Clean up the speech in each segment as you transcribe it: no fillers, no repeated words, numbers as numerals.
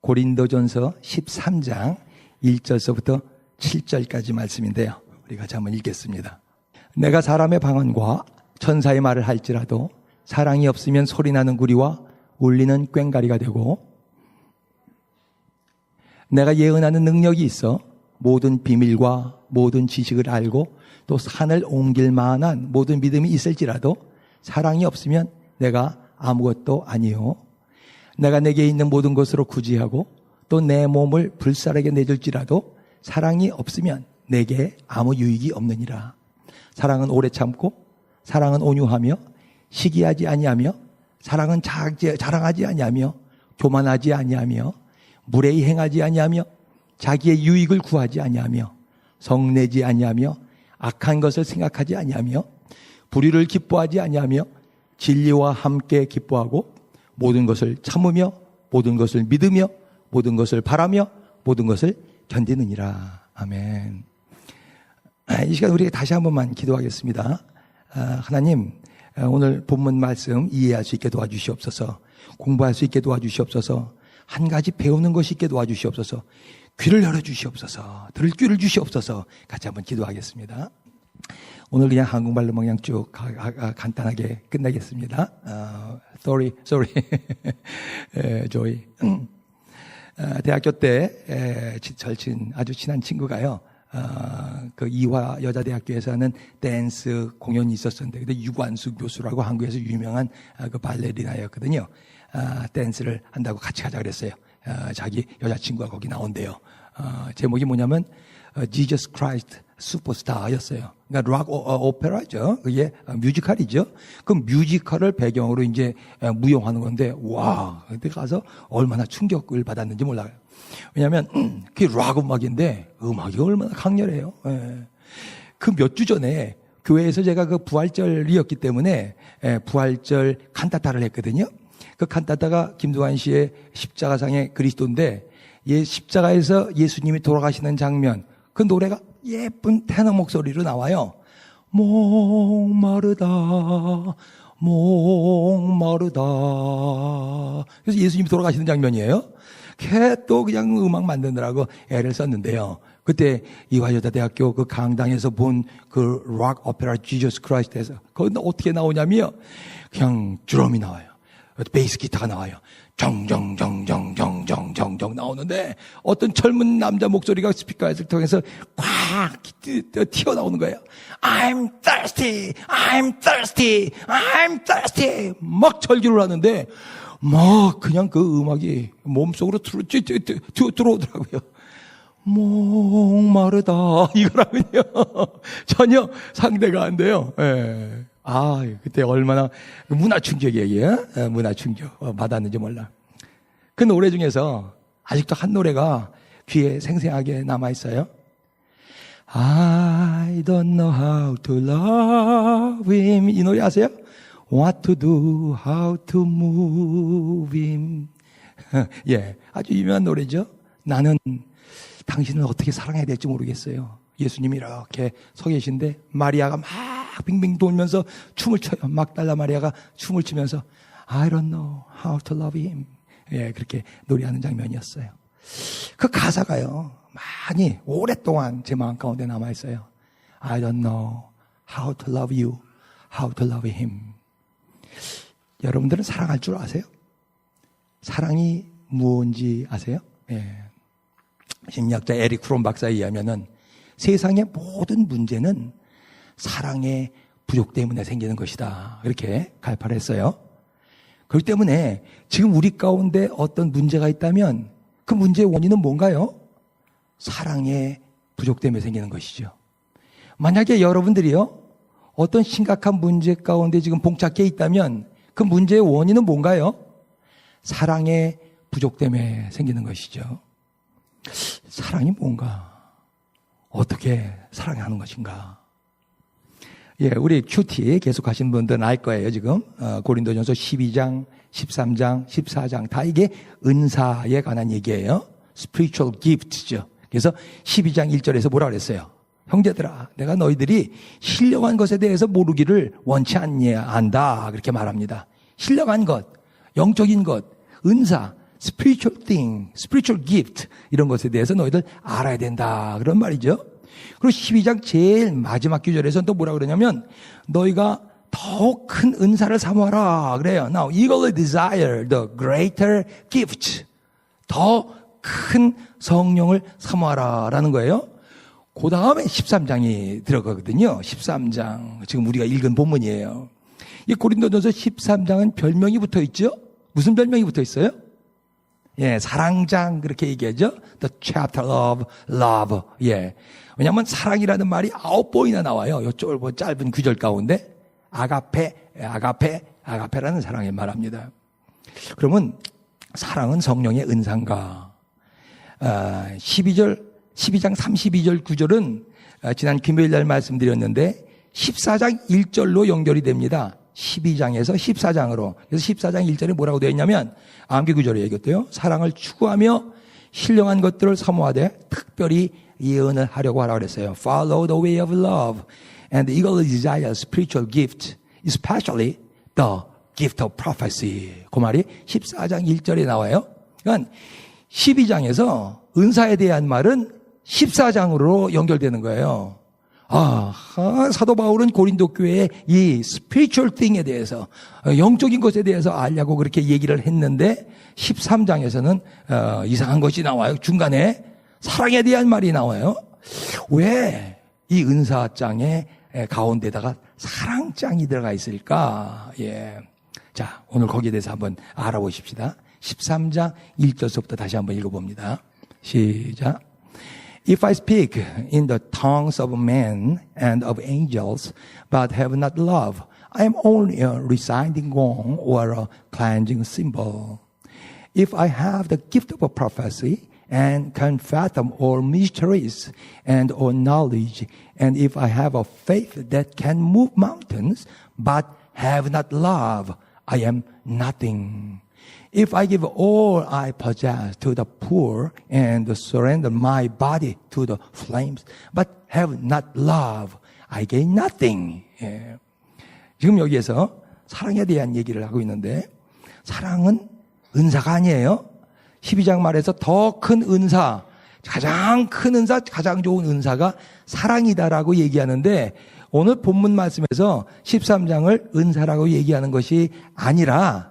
고린도전서 13장 1절서부터 7절까지 말씀인데요. 우리가 같이 한번 읽겠습니다. 내가 사람의 방언과 천사의 말을 할지라도 사랑이 없으면 소리나는 구리와 울리는 꽹과리가 되고, 내가 예언하는 능력이 있어 모든 비밀과 모든 지식을 알고 또 산을 옮길 만한 모든 믿음이 있을지라도 사랑이 없으면 내가 아무것도 아니요. 내가 내게 있는 모든 것으로 구제하고 또 내 몸을 불살에게 내줄지라도 사랑이 없으면 내게 아무 유익이 없느니라. 사랑은 오래 참고, 사랑은 온유하며 시기하지 아니하며, 사랑은 자랑하지 아니하며 교만하지 아니하며 무례히 행하지 아니하며 자기의 유익을 구하지 아니하며 성내지 아니하며 악한 것을 생각하지 아니하며 불의를 기뻐하지 아니하며 진리와 함께 기뻐하고 모든 것을 참으며 모든 것을 믿으며 모든 것을 바라며 모든 것을 견디느니라. 아멘. 이 시간 우리 다시 한 번만 기도하겠습니다. 하나님, 오늘 본문 말씀 이해할 수 있게 도와주시옵소서. 공부할 수 있게 도와주시옵소서. 한 가지 배우는 것이 있게 도와주시옵소서. 귀를 열어주시옵소서. 들을 귀를 주시옵소서. 같이 한번 기도하겠습니다. 오늘 그냥 한국말로 그냥 쭉 간단하게 끝내겠습니다. sorry. 조이. 대학교 때 절친 아주 친한 친구가요. 그 이화 여자대학교에서 하는 댄스 공연이 있었었는데, 근데 유관수 교수라고 한국에서 유명한 그 발레리나였거든요. 댄스를 한다고 같이 가자 그랬어요. 자기 여자친구가 거기 나온대요. 제목이 뭐냐면 Jesus Christ Superstar였어요. 그러니까 락 오페라죠. 그게 뮤지컬이죠. 그 뮤지컬을 배경으로 이제 무용하는 건데, 와, 그때 가서 얼마나 충격을 받았는지 몰라요. 왜냐하면 그게 락 음악인데 음악이 얼마나 강렬해요. 그 몇 주 전에 교회에서 제가 그 부활절이었기 때문에 부활절 칸타타를 했거든요. 그 칸타타가 김두한 씨의 십자가상의 그리스도인데, 십자가에서 예수님이 돌아가시는 장면, 그 노래가 예쁜 테너 목소리로 나와요. 목마르다 목마르다. 그래서 예수님이 돌아가시는 장면이에요. 걔 또 그냥 음악 만드느라고 애를 썼는데요. 그때 이화여자대학교 그 강당에서 본 그 락 오페라 지저스 크라이스트에서 거기 어떻게 나오냐면요, 그냥 드럼이 나와요. 베이스 기타가 나와요. 정정정정정정정 나오는데 어떤 젊은 남자 목소리가 스피커를 통해서 꽉 튀어나오는 거예요. I'm thirsty, I'm thirsty, I'm thirsty. 막 절규를 하는데 막 그냥 그 음악이 몸속으로 들어오더라고요. 목마르다 이거라면요 전혀 상대가 안 돼요. 예. 그때 얼마나 문화 충격이에요. 문화 충격 받았는지 몰라. 그 노래 중에서 아직도 한 노래가 귀에 생생하게 남아있어요. I don't know how to love him. 이 노래 아세요? What to do, how to move him. 예, 아주 유명한 노래죠. 나는 당신을 어떻게 사랑해야 될지 모르겠어요. 예수님이 이렇게 서 계신데 마리아가 막 빙빙 돌면서 춤을 춰요. 막달라 마리아가 춤을 추면서 I don't know how to love him. 예, 그렇게 노래하는 장면이었어요. 그 가사가요, 많이 오랫동안 제 마음 가운데 남아있어요. I don't know how to love you, how to love him. 여러분들은 사랑할 줄 아세요? 사랑이 무엇인지 아세요? 예. 심리학자 에릭 프롬 박사에 의하면은 세상의 모든 문제는 사랑의 부족 때문에 생기는 것이다. 이렇게 갈파를 했어요. 그렇기 때문에 지금 우리 가운데 어떤 문제가 있다면 그 문제의 원인은 뭔가요? 사랑의 부족 때문에 생기는 것이죠. 만약에 여러분들이요, 어떤 심각한 문제 가운데 지금 봉착해 있다면 그 문제의 원인은 뭔가요? 사랑의 부족 때문에 생기는 것이죠. 사랑이 뭔가? 어떻게 사랑하는 것인가? 예, 우리 큐티 계속 하신 분들은 알 거예요, 지금. 고린도전서 12장, 13장, 14장. 다 이게 은사에 관한 얘기예요. spiritual gifts죠. 그래서 12장 1절에서 뭐라 그랬어요? 형제들아, 내가 너희들이 신령한 것에 대해서 모르기를 원치 않다. 그렇게 말합니다. 신령한 것, 영적인 것, 은사, spiritual thing, spiritual gift 이런 것에 대해서 너희들 알아야 된다. 그런 말이죠. 그리고 12장 제일 마지막 구절에서는 또 뭐라 그러냐면 너희가 더 큰 은사를 사모하라 그래요. Now eagerly desire the greater gift. 더 큰 성령을 사모하라라는 거예요. 그 다음에 13장이 들어가거든요. 13장. 지금 우리가 읽은 본문이에요. 이 고린도전서 13장은 별명이 붙어 있죠? 무슨 별명이 붙어 있어요? 예, 사랑장 그렇게 얘기하죠. The chapter of love. 예. 왜냐하면 사랑이라는 말이 9번이나 나와요. 요 짧은 구절 가운데 아가페라는 사랑을 말합니다. 그러면 사랑은 성령의 은사인가? 12장 32절 9절은 지난 금요일 날 말씀드렸는데 14장 1절로 연결이 됩니다. 12장에서 14장으로. 그래서 14장 1절에 뭐라고 되어 있냐면 암기 구절에 얘기했대요. 사랑을 추구하며 신령한 것들을 사모하되 특별히 예언을 하려고 하라고 그랬어요. Follow the way of love and eagerly desire spiritual gift, especially the gift of prophecy. 그 말이 14장 1절에 나와요. 그러니까 12장에서 은사에 대한 말은 14장으로 연결되는 거예요. 사도 바울은 고린도 교회의 이 spiritual thing에 대해서 영적인 것에 대해서 알려고 그렇게 얘기를 했는데 13장에서는 이상한 것이 나와요. 중간에 사랑에 대한 말이 나와요. 왜 이 은사장의 가운데다가 사랑장이 들어가 있을까? 예. 자, 오늘 거기에 대해서 한번 알아보십시다. 13장 1절서부터 다시 한번 읽어봅니다. 시작. If I speak in the tongues of men and of angels, but have not love, I am only a resounding gong or a clanging cymbal. If I have the gift of a prophecy and can fathom all mysteries and all knowledge, and if I have a faith that can move mountains, but have not love, I am nothing. If I give all I possess to the poor and surrender my body to the flames, but have not love, I gain nothing. 예. 지금 여기에서 사랑에 대한 얘기를 하고 있는데 사랑은 은사가 아니에요. 12장 말에서 더 큰 은사, 가장 큰 은사, 가장 좋은 은사가 사랑이다라고 얘기하는데 오늘 본문 말씀에서 13장을 은사라고 얘기하는 것이 아니라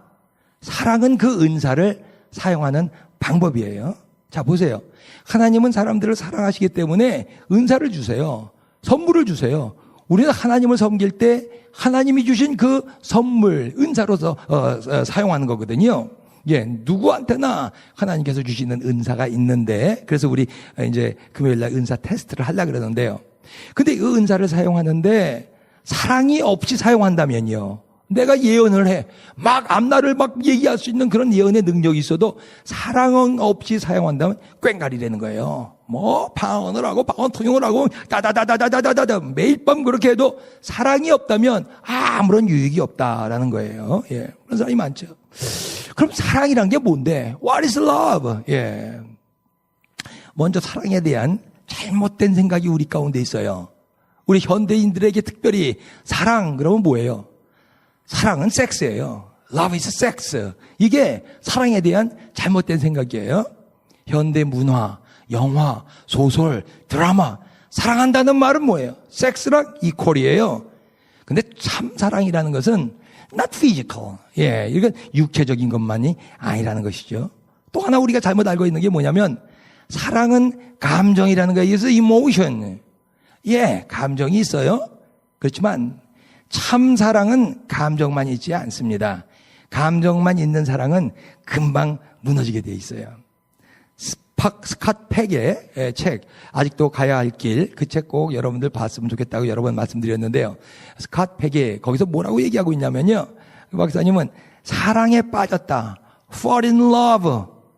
사랑은 그 은사를 사용하는 방법이에요. 자, 보세요. 하나님은 사람들을 사랑하시기 때문에 은사를 주세요. 선물을 주세요. 우리는 하나님을 섬길 때 하나님이 주신 그 선물, 은사로서 사용하는 거거든요. 예, 누구한테나 하나님께서 주시는 은사가 있는데, 그래서 우리 이제 금요일날 은사 테스트를 하려고 그러는데요. 근데 그 은사를 사용하는데 사랑이 없이 사용한다면요. 내가 예언을 해. 막 앞날을 막 얘기할 수 있는 그런 예언의 능력이 있어도 사랑 없이 사용한다면 꽹가리라는 거예요. 뭐 방언을 하고 방언 통역을 하고 다다다다다다다다 매일 밤 그렇게 해도 사랑이 없다면 아무런 유익이 없다라는 거예요. 예. 그런 사람이 많죠. 그럼 사랑이란 게 뭔데? What is love? 예. 먼저 사랑에 대한 잘못된 생각이 우리 가운데 있어요. 우리 현대인들에게 특별히 사랑 그러면 뭐예요? 사랑은 섹스예요. Love is sex. 이게 사랑에 대한 잘못된 생각이에요. 현대 문화, 영화, 소설, 드라마 사랑한다는 말은 뭐예요? 섹스랑 이퀄이에요. 근데 참 사랑이라는 것은 not physical. 예, 이건 육체적인 것만이 아니라는 것이죠. 또 하나 우리가 잘못 알고 있는 게 뭐냐면 사랑은 감정이라는 거예요. 그래서 emotion. 예, 감정이 있어요. 그렇지만 참 사랑은 감정만 있지 않습니다. 감정만 있는 사랑은 금방 무너지게 돼 있어요. 스캇 팩의 책, 아직도 가야 할 길, 그 책 꼭 여러분들 봤으면 좋겠다고 여러 번 말씀드렸는데요. 스캇 팩이 거기서 뭐라고 얘기하고 있냐면요. 그 박사님은 사랑에 빠졌다. fall in love.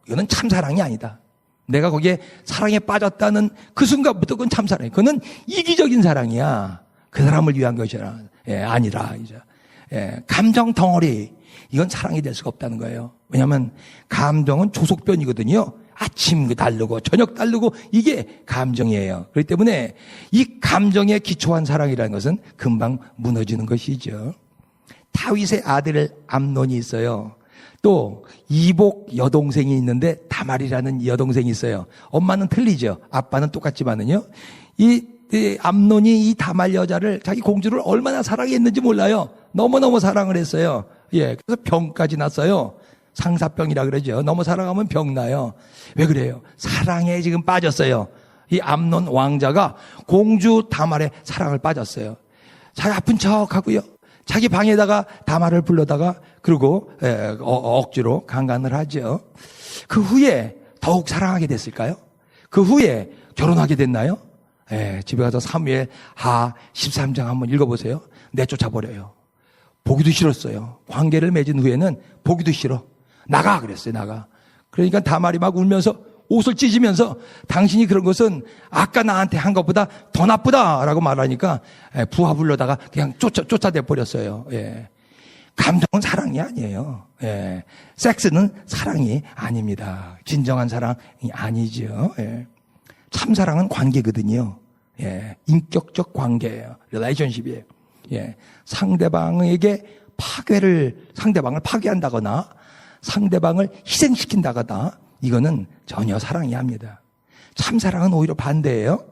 이거는 참사랑이 아니다. 내가 거기에 사랑에 빠졌다는 그 순간부터 그건 참사랑이야. 그거는 이기적인 사랑이야. 그 사람을 위한 것이라. 예, 아니라. 이제. 예, 감정 덩어리. 이건 사랑이 될 수가 없다는 거예요. 왜냐하면 감정은 조속변이거든요. 아침 다르고 저녁 다르고 이게 감정이에요. 그렇기 때문에 이 감정에 기초한 사랑이라는 것은 금방 무너지는 것이죠. 다윗의 아들 암논이 있어요. 또 이복 여동생이 있는데 다말이라는 여동생이 있어요. 엄마는 틀리죠. 아빠는 똑같지만은요. 이 암논이 이 다말 여자를 자기 공주를 얼마나 사랑했는지 몰라요. 너무너무 사랑을 했어요. 예, 그래서 병까지 났어요. 상사병이라 그러죠. 너무 사랑하면 병 나요. 왜 그래요? 사랑에 지금 빠졌어요. 이 암논 왕자가 공주 다말의 사랑을 빠졌어요. 자기 아픈 척 하고요. 자기 방에다가 다말을 불러다가 그리고 억지로 강간을 하죠. 그 후에 더욱 사랑하게 됐을까요? 그 후에 결혼하게 됐나요? 집에 가서 사무엘 하 13장 한번 읽어보세요. 내쫓아버려요. 보기도 싫었어요. 관계를 맺은 후에는 보기도 싫어. 나가 그랬어요. 나가. 그러니까 다말이 막 울면서 옷을 찢으면서 당신이 그런 것은 아까 나한테 한 것보다 더 나쁘다라고 말하니까 부하 불러다가 그냥 쫓아내 버렸어요. 예. 감정은 사랑이 아니에요. 예. 섹스는 사랑이 아닙니다. 진정한 사랑이 아니죠. 예. 참사랑은 관계거든요. 예. 인격적 관계예요. 릴레이션십이에요. 예. 상대방을 파괴한다거나 상대방을 희생시킨다거나 이거는 전혀 사랑이 아닙니다. 참사랑은 오히려 반대예요.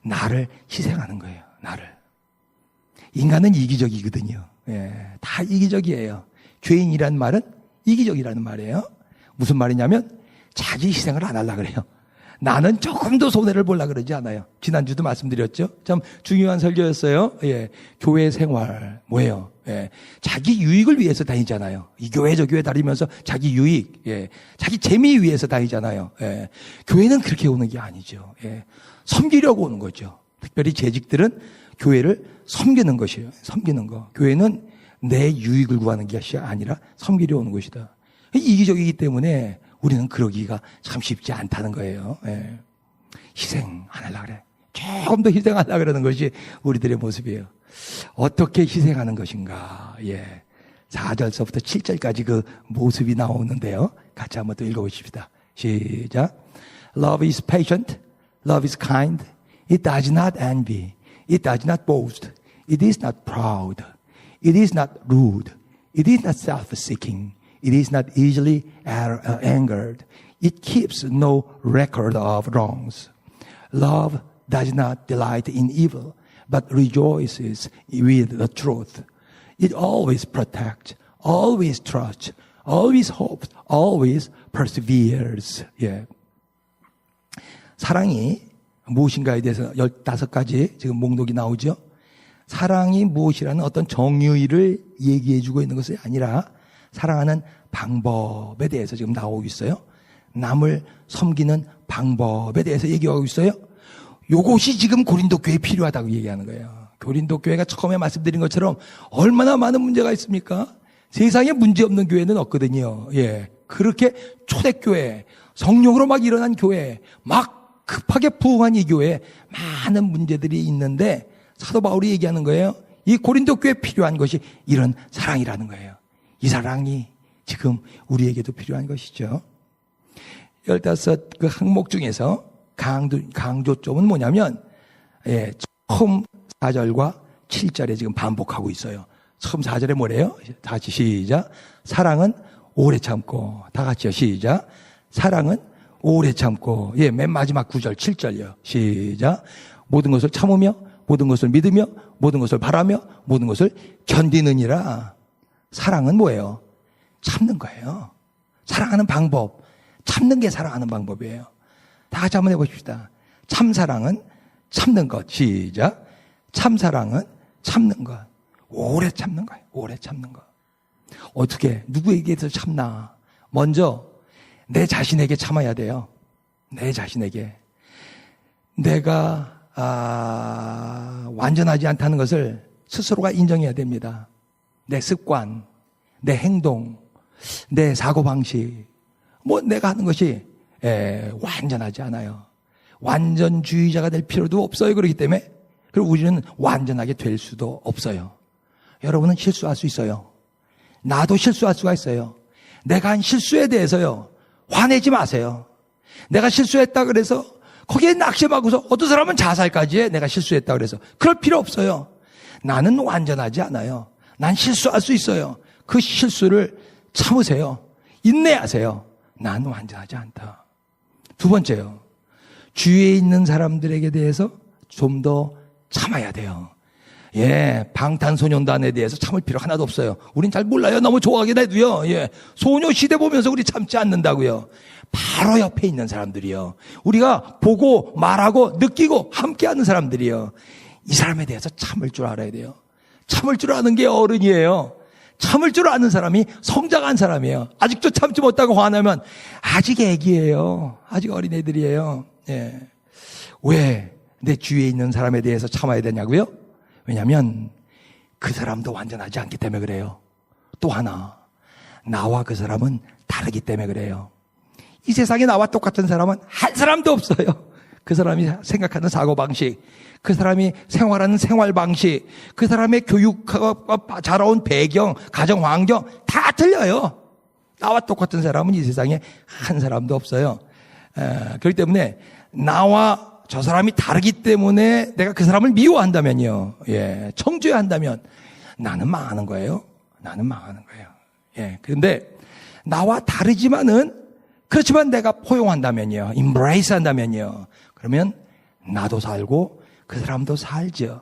나를 희생하는 거예요. 나를. 인간은 이기적이거든요. 예. 다 이기적이에요. 죄인이란 말은 이기적이라는 말이에요. 무슨 말이냐면 자기 희생을 안 하려고 그래요. 나는 조금도 손해를 보려고 그러지 않아요. 지난주도 말씀드렸죠. 참 중요한 설교였어요. 예. 교회 생활 뭐예요? 예. 자기 유익을 위해서 다니잖아요. 이 교회 저 교회 다니면서 자기 유익, 예. 자기 재미 위해서 다니잖아요. 예. 교회는 그렇게 오는 게 아니죠. 예. 섬기려고 오는 거죠. 특별히 재직들은 교회를 섬기는 것이에요. 섬기는 거. 교회는 내 유익을 구하는 것이 아니라 섬기려 오는 것이다. 이기적이기 때문에 우리는 그러기가 참 쉽지 않다는 거예요. 예. 희생 안 하려고 그래. 조금 더 희생하려고 그러는 것이 우리들의 모습이에요. 어떻게 희생하는 것인가. 예. 4절서부터 7절까지 그 모습이 나오는데요. 같이 한번 또 읽어보십시다. 시작. Love is patient. Love is kind. It does not envy. It does not boast. It is not proud. It is not rude. It is not self-seeking. It is not easily angered. It keeps no record of wrongs. Love does not delight in evil, but rejoices with the truth. It always protects, always trusts, always hopes, always perseveres. 예. 사랑이 무엇인가에 대해서 15가지 지금 목록이 나오죠. 사랑이 무엇이라는 어떤 정의를 얘기해주고 있는 것이 아니라 사랑하는 방법에 대해서 지금 나오고 있어요. 남을 섬기는 방법에 대해서 얘기하고 있어요. 요것이 지금 고린도 교회에 필요하다고 얘기하는 거예요. 고린도 교회가 처음에 말씀드린 것처럼 얼마나 많은 문제가 있습니까? 세상에 문제 없는 교회는 없거든요. 예. 그렇게 초대교회, 성령으로 막 일어난 교회, 막 급하게 부흥한 이 교회에 많은 문제들이 있는데 사도 바울이 얘기하는 거예요. 이 고린도 교회에 필요한 것이 이런 사랑이라는 거예요. 이 사랑이 지금 우리에게도 필요한 것이죠. 15 그 항목 중에서 강조점은 뭐냐면, 예, 처음 4절과 7절에 지금 반복하고 있어요. 처음 4절에 뭐래요? 다 같이 시작. 사랑은 오래 참고. 다 같이요. 시작. 사랑은 오래 참고. 예, 맨 마지막 9절, 7절요. 시작. 모든 것을 참으며, 모든 것을 믿으며, 모든 것을 바라며, 모든 것을 견디느니라. 사랑은 뭐예요? 참는 거예요. 사랑하는 방법. 참는 게 사랑하는 방법이에요. 다 같이 한번 해보십시다. 참사랑은 참는 것. 시작. 참사랑은 참는 것. 오래 참는 거예요. 오래 참는 것. 어떻게, 누구에게서 참나? 먼저 내 자신에게 참아야 돼요. 내 자신에게. 내가 완전하지 않다는 것을 스스로가 인정해야 됩니다. 내 습관, 내 행동, 내 사고방식, 뭐 내가 하는 것이 완전하지 않아요. 완전주의자가 될 필요도 없어요. 그렇기 때문에 그리고 우리는 완전하게 될 수도 없어요. 여러분은 실수할 수 있어요. 나도 실수할 수가 있어요. 내가 한 실수에 대해서요, 화내지 마세요. 내가 실수했다 그래서 거기에 낙심하고서 어떤 사람은 자살까지 해. 내가 실수했다 그래서. 그럴 필요 없어요. 나는 완전하지 않아요. 난 실수할 수 있어요. 그 실수를 참으세요. 인내하세요. 난 완전하지 않다. 두 번째요. 주위에 있는 사람들에게 대해서 좀 더 참아야 돼요. 예, 방탄소년단에 대해서 참을 필요 하나도 없어요. 우린 잘 몰라요. 너무 좋아하긴 해도요. 예, 소녀시대 보면서 우리 참지 않는다고요. 바로 옆에 있는 사람들이요. 우리가 보고 말하고 느끼고 함께하는 사람들이요. 이 사람에 대해서 참을 줄 알아야 돼요. 참을 줄 아는 게 어른이에요. 참을 줄 아는 사람이 성장한 사람이에요. 아직도 참지 못하고 화나면 아직 애기예요. 아직 어린애들이에요. 예. 왜 내 주위에 있는 사람에 대해서 참아야 되냐고요? 왜냐하면 그 사람도 완전하지 않기 때문에 그래요. 또 하나, 나와 그 사람은 다르기 때문에 그래요. 이 세상에 나와 똑같은 사람은 한 사람도 없어요. 그 사람이 생각하는 사고방식, 그 사람이 생활하는 생활방식, 그 사람의 교육하고 자라온 배경, 가정 환경 다 틀려요. 나와 똑같은 사람은 이 세상에 한 사람도 없어요. 그렇기 때문에 나와 저 사람이 다르기 때문에 내가 그 사람을 미워한다면요. 예, 청조해야 한다면 나는 망하는 거예요. 나는 망하는 거예요. 예, 그런데 나와 다르지만은 그렇지만 내가 포용한다면요. embrace 한다면요. 그러면 나도 살고 그 사람도 살죠.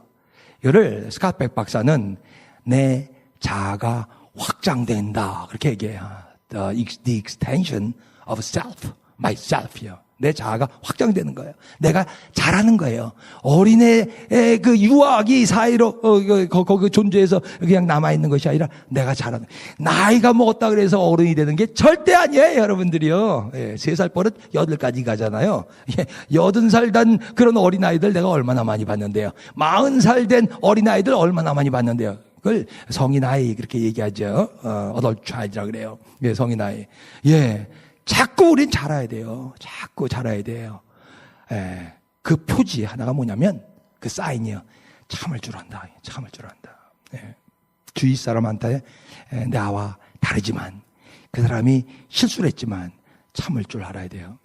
이거를 스캇 백 박사는 내 자아가 확장된다. 그렇게 얘기해요. The extension of self, myself요. 내 자아가 확장되는 거예요. 내가 잘하는 거예요. 어린애의 그 유아기 사이로 그 존재에서 그냥 남아있는 것이 아니라 내가 잘하는 거예요. 나이가 먹었다 그래서 어른이 되는 게 절대 아니에요, 여러분들이요. 예, 3살 버릇 8까지 가잖아요. 예, 80살 단 그런 어린아이들 내가 얼마나 많이 봤는데요. 40살 된 어린아이들 얼마나 많이 봤는데요. 그걸 성인 아이 그렇게 얘기하죠. adult child이라고 그래요. 예, 성인 아이. 예. 자꾸 우린 자라야 돼요. 자꾸 자라야 돼요. 예, 그 표지 하나가 뭐냐면 그 사인이요. 참을 줄 안다. 참을 줄 안다. 예, 주위 사람한테 나와 다르지만 그 사람이 실수를 했지만 참을 줄 알아야 돼요.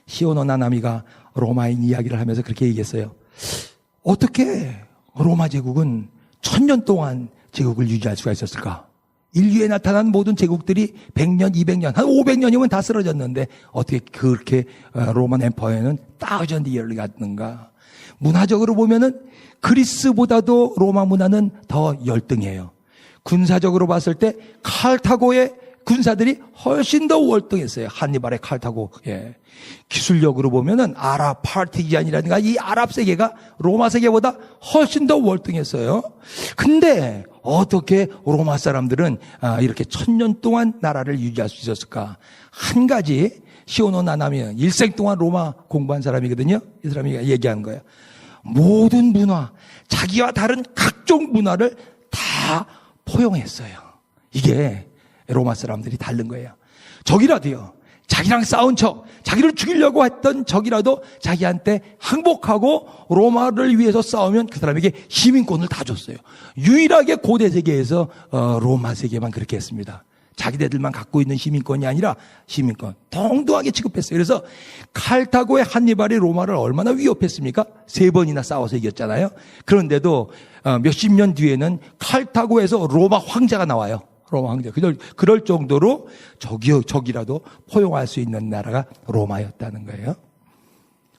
시오노 나나미가 로마인 이야기를 하면서 그렇게 얘기했어요. 어떻게 로마 제국은 1000년 동안 제국을 유지할 수가 있었을까? 인류에 나타난 모든 제국들이 100년, 200년, 한 500년이면 다 쓰러졌는데 어떻게 그렇게 로만 엠파이어는 1000 year를 갔는가? 문화적으로 보면은 그리스보다도 로마 문화는 더 열등해요. 군사적으로 봤을 때 칼타고의 군사들이 훨씬 더 월등했어요. 한니발의 칼타고. 예. 기술력으로 보면은 아랍 파르티지안이라든가 이 아랍 세계가 로마 세계보다 훨씬 더 월등했어요. 근데 어떻게 로마 사람들은 이렇게 1000년 동안 나라를 유지할 수 있었을까? 한 가지 시오노 나나미 일생 동안 로마 공부한 사람이거든요. 이 사람이 얘기하는 거예요. 모든 문화, 자기와 다른 각종 문화를 다 포용했어요. 이게 로마 사람들이 다른 거예요. 적이라도요. 자기랑 싸운 척, 자기를 죽이려고 했던 적이라도 자기한테 항복하고 로마를 위해서 싸우면 그 사람에게 시민권을 다 줬어요. 유일하게 고대 세계에서 로마 세계만 그렇게 했습니다. 자기네들만 갖고 있는 시민권이 아니라 시민권 동등하게 취급했어요. 그래서 칼타고의 한니발이 로마를 얼마나 위협했습니까? 3번이나 싸워서 이겼잖아요. 그런데도 몇십 년 뒤에는 칼타고에서 로마 황제가 나와요. 로마 황제. 그럴 정도로 적이라도 포용할 수 있는 나라가 로마였다는 거예요.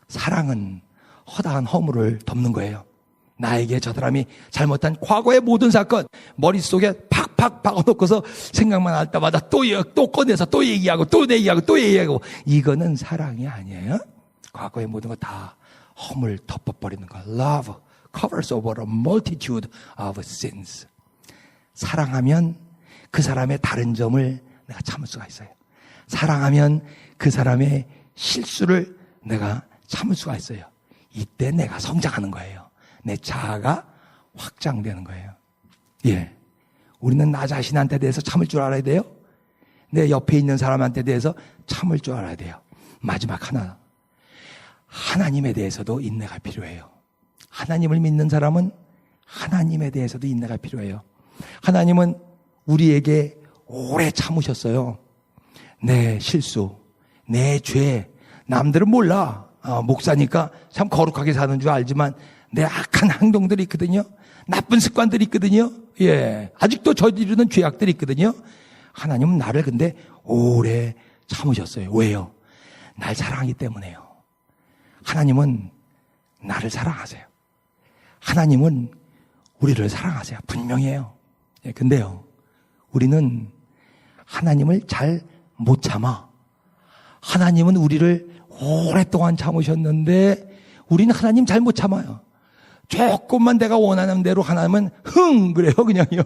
사랑은 허다한 허물을 덮는 거예요. 나에게 저 사람이 잘못한 과거의 모든 사건 머릿속에 팍팍 박아놓고서 생각만 할 때마다 또 꺼내서 또 얘기하고 또 얘기하고 또 얘기하고 이거는 사랑이 아니에요. 과거의 모든 거 다 허물 덮어버리는 거. Love covers over a multitude of sins. 사랑하면 그 사람의 다른 점을 내가 참을 수가 있어요. 사랑하면 그 사람의 실수를 내가 참을 수가 있어요. 이때 내가 성장하는 거예요. 내 자아가 확장되는 거예요. 예. 우리는 나 자신한테 대해서 참을 줄 알아야 돼요. 내 옆에 있는 사람한테 대해서 참을 줄 알아야 돼요. 마지막 하나. 하나님에 대해서도 인내가 필요해요. 하나님을 믿는 사람은 하나님에 대해서도 인내가 필요해요. 하나님은 우리에게 오래 참으셨어요. 내 실수, 내 죄. 남들은 몰라. 목사니까 참 거룩하게 사는 줄 알지만 내 악한 행동들이 있거든요. 나쁜 습관들이 있거든요. 예. 아직도 저지르는 죄악들이 있거든요. 하나님은 나를 근데 오래 참으셨어요. 왜요? 날 사랑하기 때문에요. 하나님은 나를 사랑하세요. 하나님은 우리를 사랑하세요. 분명해요. 근데요, 우리는 하나님을 잘 못 참아. 하나님은 우리를 오랫동안 참으셨는데 우리는 하나님 잘 못 참아요. 조금만 내가 원하는 대로 하나님은 그래요, 그냥요.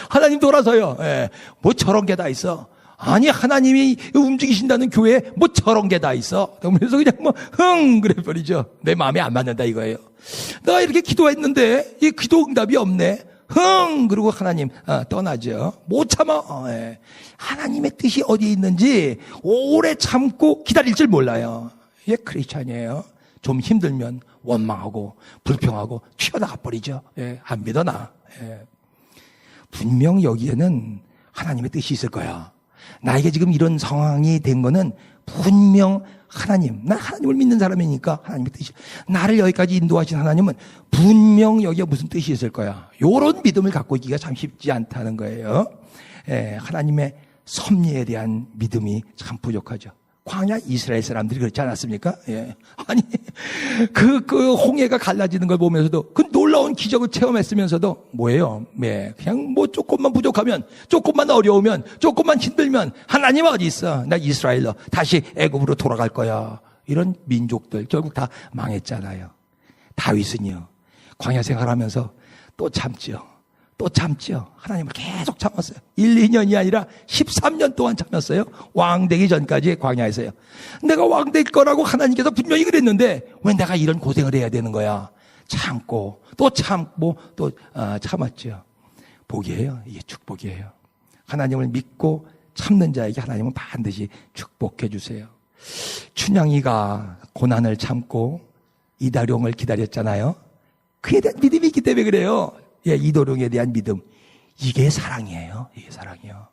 하나님 돌아서요. 예. 뭐 저런 게 다 있어. 아니, 하나님이 움직이신다는 교회에 뭐 저런 게 다 있어. 그래서 그냥 뭐 그래 버리죠. 내 마음에 안 맞는다 이거예요. 내가 이렇게 기도했는데 이 기도 응답이 없네. 그리고 하나님 떠나죠. 못 참아. 예. 하나님의 뜻이 어디에 있는지 오래 참고 기다릴 줄 몰라요. 이게 크리스찬이에요. 좀 힘들면 원망하고 불평하고 튀어나가 버리죠. 예. 안 믿어 나. 예. 분명 여기에는 하나님의 뜻이 있을 거야. 나에게 지금 이런 상황이 된 거는 분명 난 하나님을 믿는 사람이니까 하나님의 뜻이, 나를 여기까지 인도하신 하나님은 분명 여기에 무슨 뜻이 있을 거야. 요런 믿음을 갖고 있기가 참 쉽지 않다는 거예요. 예, 하나님의 섭리에 대한 믿음이 참 부족하죠. 광야 이스라엘 사람들이 그렇지 않았습니까? 예. 아니, 그 홍해가 갈라지는 걸 보면서도 그 놀라운 기적을 체험했으면서도 뭐예요? 예. 그냥 뭐 조금만 부족하면, 조금만 어려우면, 조금만 힘들면 하나님 어디 있어? 나 이스라엘로 다시 애굽으로 돌아갈 거야. 이런 민족들 결국 다 망했잖아요. 다윗은요, 광야 생활하면서 또 참죠. 하나님을 계속 참았어요. 1, 2년이 아니라 13년 동안 참았어요. 왕 되기 전까지 광야에서요. 내가 왕 될 거라고 하나님께서 분명히 그랬는데 왜 내가 이런 고생을 해야 되는 거야? 참고 또 참았죠. 복이에요. 이게 축복이에요. 하나님을 믿고 참는 자에게 하나님은 반드시 축복해 주세요. 춘향이가 고난을 참고 이다룡을 기다렸잖아요. 그에 대한 믿음이 있기 때문에 그래요. 예, 이도룡에 대한 믿음. 이게 사랑이에요. 이게 사랑이요.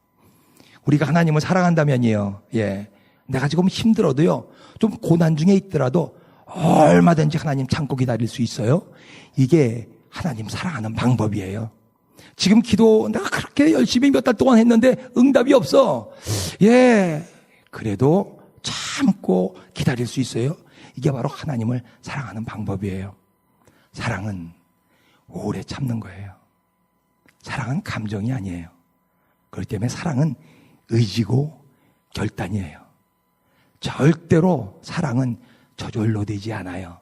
우리가 하나님을 사랑한다면요. 예. 내가 지금 힘들어도요. 좀 고난 중에 있더라도 얼마든지 하나님 참고 기다릴 수 있어요. 이게 하나님 사랑하는 방법이에요. 지금 기도 내가 그렇게 열심히 몇 달 동안 했는데 응답이 없어. 예. 그래도 참고 기다릴 수 있어요. 이게 바로 하나님을 사랑하는 방법이에요. 사랑은 오래 참는 거예요. 사랑은 감정이 아니에요. 그렇기 때문에 사랑은 의지고 결단이에요. 절대로 사랑은 저절로 되지 않아요.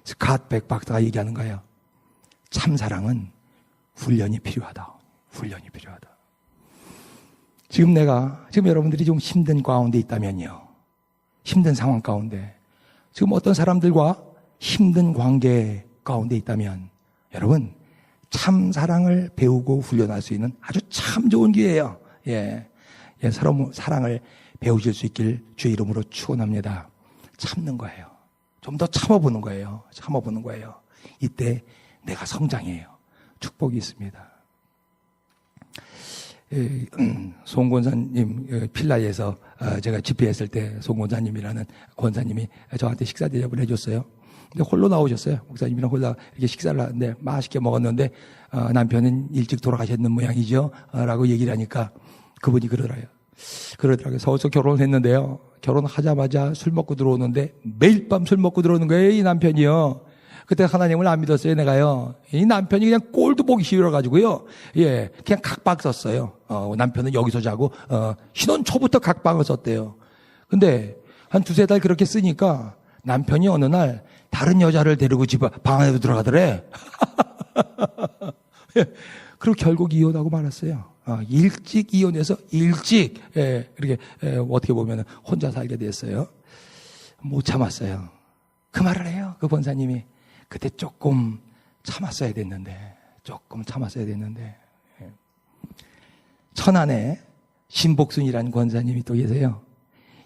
스캇 백 박사가 얘기하는 거예요. 참사랑은 훈련이 필요하다. 훈련이 필요하다. 지금 여러분들이 좀 힘든 가운데 있다면요. 힘든 상황 가운데, 지금 어떤 사람들과 힘든 관계 가운데 있다면 여러분, 참 사랑을 배우고 훈련할 수 있는 아주 참 좋은 기회예요. 예. 서로 사랑을 배우실 수 있길 주의 이름으로 축원합니다. 참는 거예요. 좀 더 참아보는 거예요. 이때 내가 성장해요. 축복이 있습니다. 송 권사님 필라에서 제가 집회했을 때 송 권사님이라는 권사님이 저한테 식사 대접을 해줬어요. 근데 홀로 나오셨어요. 목사님이랑 홀로 이렇게 식사를 하는데 맛있게 먹었는데 남편은 일찍 돌아가셨는 모양이죠. 라고 얘기를 하니까 그분이 그러더라고요. 서울서 결혼을 했는데요. 결혼하자마자 술 먹고 들어오는데 매일 밤 술 먹고 들어오는 거예요. 이 남편이요. 그때 하나님을 안 믿었어요. 내가요. 이 남편이 그냥 꼴도 보기 싫어가지고요. 예, 그냥 각방 썼어요. 남편은 여기서 자고 신혼 초부터 각방을 썼대요. 근데 한 2-3달 그렇게 쓰니까 남편이 어느 날 다른 여자를 데리고 방 안으로 들어가더래. 그리고 결국 이혼하고 말았어요. 일찍 이혼해서 일찍 이렇게 어떻게 보면 혼자 살게 됐어요. 못 참았어요. 그 말을 해요. 그 권사님이 그때 조금 참았어야 됐는데. 천안에 신복순이라는 권사님이 또 계세요.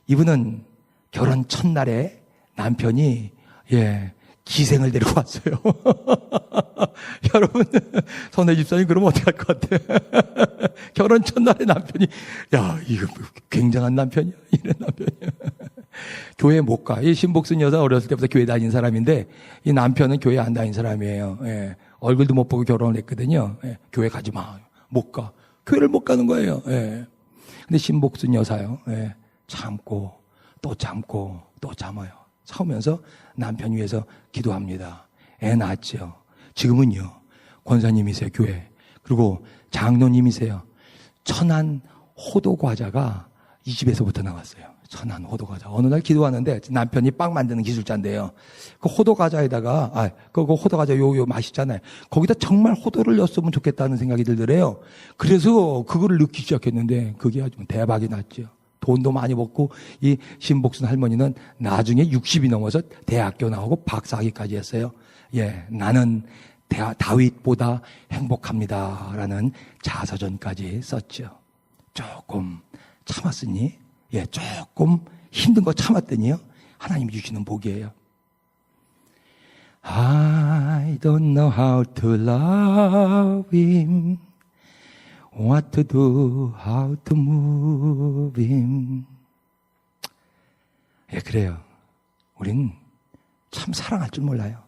이분은 결혼 첫날에 남편이 기생을 데리고 왔어요. 여러분, 선혜 집사님 그러면 어떻게 할 것 같아? 결혼 첫날에 남편이, 이거 굉장한 남편이야. 이런 남편이야. 교회 못 가. 이 신복순 여자 어렸을 때부터 교회 다닌 사람인데, 이 남편은 교회 안 다닌 사람이에요. 얼굴도 못 보고 결혼을 했거든요. 교회 가지 마. 못 가. 교회를 못 가는 거예요. 근데 신복순 여사요. 예, 참고 또 참고 또 참아요. 참으면서 남편 위해서 기도합니다. 애 낳았죠. 지금은요. 권사님이세요. 교회. 그리고 장로님이세요. 천안 호도 과자가 이 집에서부터 나왔어요. 천안 호도 과자. 어느 날 기도하는데 남편이 빵 만드는 기술자인데요. 그 호도 과자에다가 그 호도 과자 요 맛있잖아요. 거기다 정말 호도를 넣었으면 좋겠다는 생각이 들더래요. 그래서 그거를 넣기 시작했는데 그게 아주 대박이 났죠. 돈도 많이 벌고 이 신복순 할머니는 나중에 60이 넘어서 대학교 나오고 박사학위까지 했어요. 예, 나는 다윗보다 행복합니다라는 자서전까지 썼죠. 조금 참았으니, 예, 조금 힘든 거 참았더니요, 하나님이 주시는 복이에요. I don't know how to love him, what to do, how to move him. 예, 그래요. 우린 참 사랑할 줄 몰라요.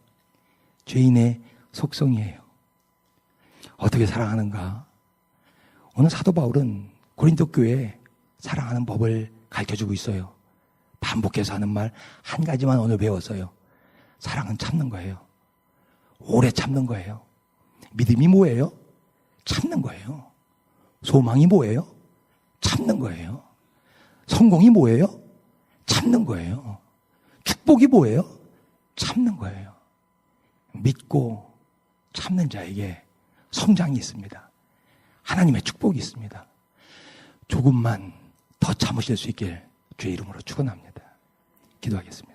죄인의 속성이에요. 어떻게 사랑하는가? 오늘 사도 바울은 고린도 교회에 사랑하는 법을 가르쳐주고 있어요. 반복해서 하는 말 한 가지만 오늘 배웠어요. 사랑은 참는 거예요. 오래 참는 거예요. 믿음이 뭐예요? 참는 거예요. 소망이 뭐예요? 참는 거예요. 성공이 뭐예요? 참는 거예요. 축복이 뭐예요? 참는 거예요. 믿고 참는 자에게 성장이 있습니다. 하나님의 축복이 있습니다. 조금만 더 참으실 수 있길 주의 이름으로 축원합니다. 기도하겠습니다.